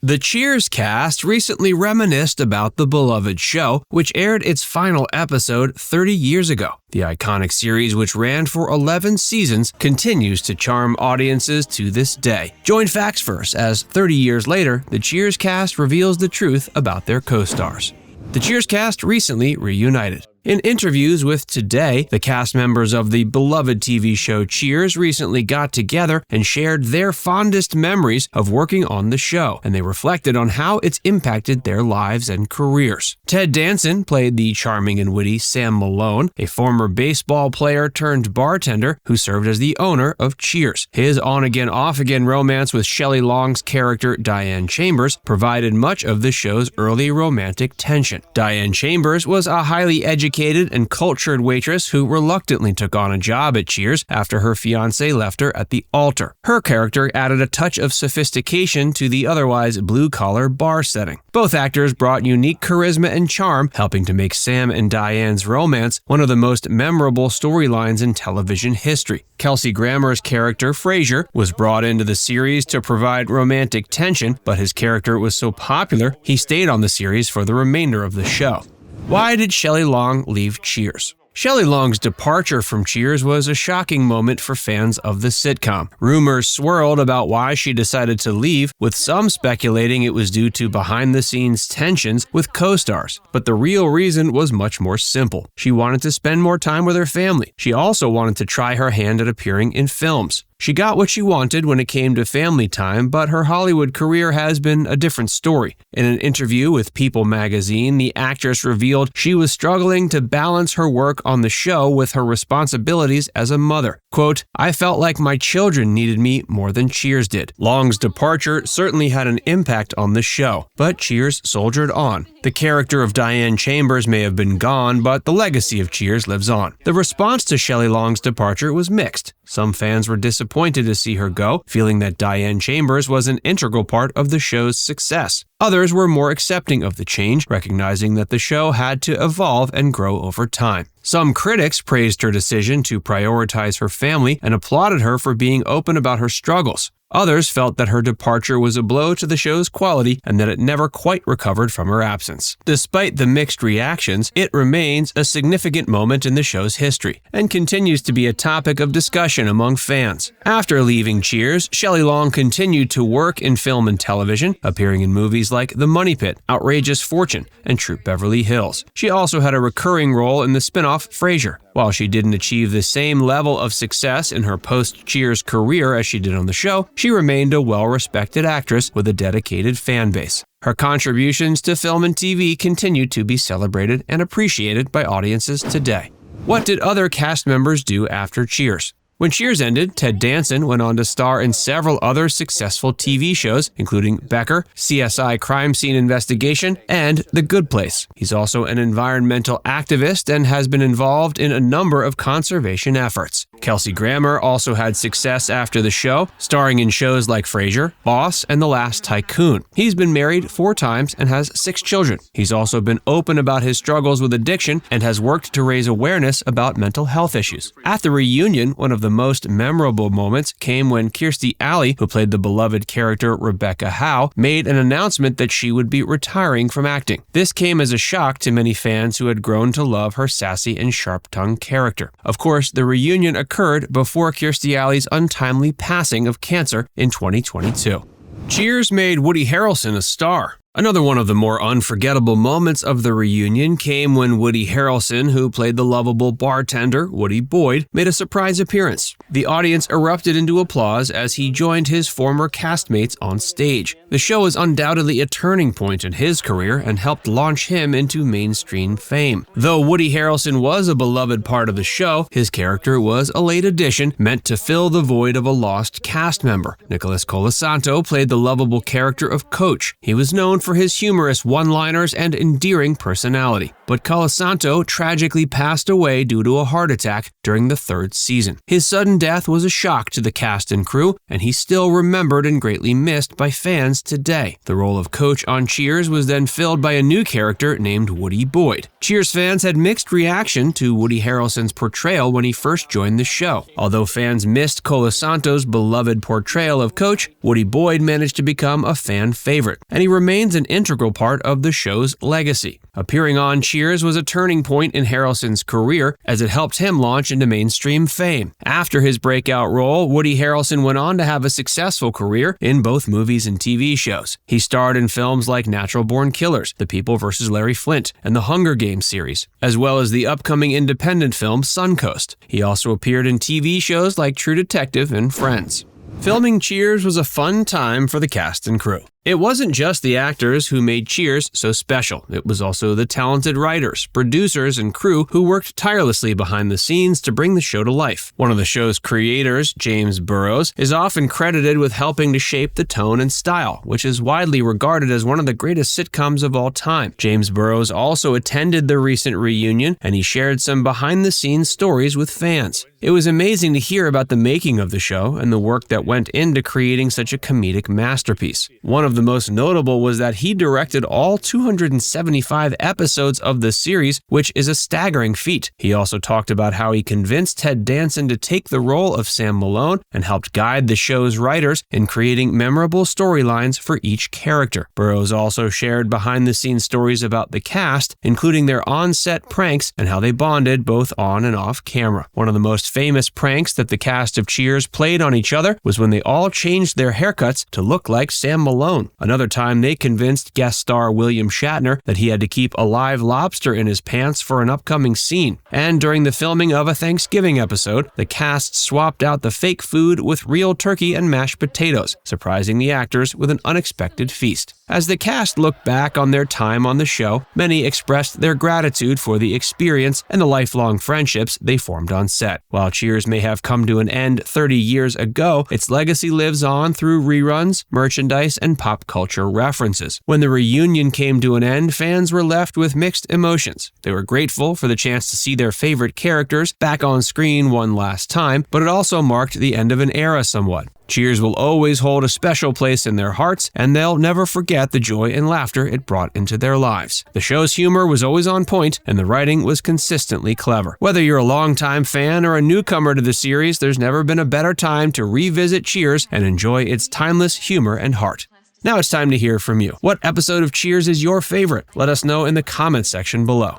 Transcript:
The Cheers cast recently reminisced about the beloved show, which aired its final episode 30 years ago. The iconic series, which ran for 11 seasons, continues to charm audiences to this day. Join Facts First as 30 years later, the Cheers cast reveals the truth about their co-stars. The Cheers cast recently reunited. In interviews with Today, the cast members of the beloved TV show Cheers recently got together and shared their fondest memories of working on the show, and they reflected on how it's impacted their lives and careers. Ted Danson played the charming and witty Sam Malone, a former baseball player turned bartender who served as the owner of Cheers. His on-again, off-again romance with Shelley Long's character Diane Chambers provided much of the show's early romantic tension. Diane Chambers was a highly educated and cultured waitress who reluctantly took on a job at Cheers after her fiancé left her at the altar. Her character added a touch of sophistication to the otherwise blue-collar bar setting. Both actors brought unique charisma and charm, helping to make Sam and Diane's romance one of the most memorable storylines in television history. Kelsey Grammer's character, Frasier, was brought into the series to provide romantic tension, but his character was so popular, he stayed on the series for the remainder of the show. Why did Shelley Long leave Cheers? Shelley Long's departure from Cheers was a shocking moment for fans of the sitcom. Rumors swirled about why she decided to leave, with some speculating it was due to behind-the-scenes tensions with co-stars. But the real reason was much more simple. She wanted to spend more time with her family. She also wanted to try her hand at appearing in films. She got what she wanted when it came to family time, but her Hollywood career has been a different story. In an interview with People magazine, the actress revealed she was struggling to balance her work on the show with her responsibilities as a mother. Quote, "I felt like my children needed me more than Cheers did." Long's departure certainly had an impact on the show, but Cheers soldiered on. The character of Diane Chambers may have been gone, but the legacy of Cheers lives on. The response to Shelley Long's departure was mixed. Some fans were disappointed to see her go, feeling that Diane Chambers was an integral part of the show's success. Others were more accepting of the change, recognizing that the show had to evolve and grow over time. Some critics praised her decision to prioritize her family and applauded her for being open about her struggles. Others felt that her departure was a blow to the show's quality and that it never quite recovered from her absence. Despite the mixed reactions, it remains a significant moment in the show's history and continues to be a topic of discussion among fans. After leaving Cheers, Shelley Long continued to work in film and television, appearing in movies like The Money Pit, Outrageous Fortune, and Troop Beverly Hills. She also had a recurring role in the spin-off Frasier. While she didn't achieve the same level of success in her post-Cheers career as she did on the show, she remained a well-respected actress with a dedicated fan base. Her contributions to film and TV continue to be celebrated and appreciated by audiences today. What did other cast members do after Cheers? When Cheers ended, Ted Danson went on to star in several other successful TV shows, including Becker, CSI Crime Scene Investigation, and The Good Place. He's also an environmental activist and has been involved in a number of conservation efforts. Kelsey Grammer also had success after the show, starring in shows like Frasier, Boss, and The Last Tycoon. He's been married 4 times and has 6 children. He's also been open about his struggles with addiction and has worked to raise awareness about mental health issues. At the reunion, one of the most memorable moments came when Kirstie Alley, who played the beloved character Rebecca Howe, made an announcement that she would be retiring from acting. This came as a shock to many fans who had grown to love her sassy and sharp-tongued character. Of course, the reunion occurred before Kirstie Alley's untimely passing of cancer in 2022. Cheers made Woody Harrelson a star. Another one of the more unforgettable moments of the reunion came when Woody Harrelson, who played the lovable bartender Woody Boyd, made a surprise appearance. The audience erupted into applause as he joined his former castmates on stage. The show was undoubtedly a turning point in his career and helped launch him into mainstream fame. Though Woody Harrelson was a beloved part of the show, his character was a late addition meant to fill the void of a lost cast member. Nicholas Colasanto played the lovable character of Coach. He was known for his humorous one-liners and endearing personality. But Colasanto tragically passed away due to a heart attack during the 3rd season. His sudden death was a shock to the cast and crew, and he's still remembered and greatly missed by fans today. The role of Coach on Cheers was then filled by a new character named Woody Boyd. Cheers fans had mixed reaction to Woody Harrelson's portrayal when he first joined the show. Although fans missed Colasanto's beloved portrayal of Coach, Woody Boyd managed to become a fan favorite, and he remains an integral part of the show's legacy. Appearing on Cheers was a turning point in Harrelson's career as it helped him launch into mainstream fame. After his breakout role, Woody Harrelson went on to have a successful career in both movies and TV shows. He starred in films like Natural Born Killers, The People vs. Larry Flynt, and the Hunger Games series, as well as the upcoming independent film Suncoast. He also appeared in TV shows like True Detective and Friends. Filming Cheers was a fun time for the cast and crew. It wasn't just the actors who made Cheers so special. It was also the talented writers, producers, and crew who worked tirelessly behind the scenes to bring the show to life. One of the show's creators, James Burrows, is often credited with helping to shape the tone and style, which is widely regarded as one of the greatest sitcoms of all time. James Burrows also attended the recent reunion, and he shared some behind-the-scenes stories with fans. It was amazing to hear about the making of the show and the work that went into creating such a comedic masterpiece. One of the most notable was that he directed all 275 episodes of the series, which is a staggering feat. He also talked about how he convinced Ted Danson to take the role of Sam Malone and helped guide the show's writers in creating memorable storylines for each character. Burrows also shared behind-the-scenes stories about the cast, including their on-set pranks and how they bonded both on and off camera. One of the most famous pranks that the cast of Cheers played on each other was when they all changed their haircuts to look like Sam Malone. Another time, they convinced guest star William Shatner that he had to keep a live lobster in his pants for an upcoming scene. And during the filming of a Thanksgiving episode, the cast swapped out the fake food with real turkey and mashed potatoes, surprising the actors with an unexpected feast. As the cast looked back on their time on the show, many expressed their gratitude for the experience and the lifelong friendships they formed on set. While Cheers may have come to an end 30 years ago, its legacy lives on through reruns, merchandise, and pop culture references. When the reunion came to an end, fans were left with mixed emotions. They were grateful for the chance to see their favorite characters back on screen one last time, but it also marked the end of an era somewhat. Cheers will always hold a special place in their hearts, and they'll never forget the joy and laughter it brought into their lives. The show's humor was always on point, and the writing was consistently clever. Whether you're a longtime fan or a newcomer to the series, there's never been a better time to revisit Cheers and enjoy its timeless humor and heart. Now it's time to hear from you. What episode of Cheers is your favorite? Let us know in the comments section below.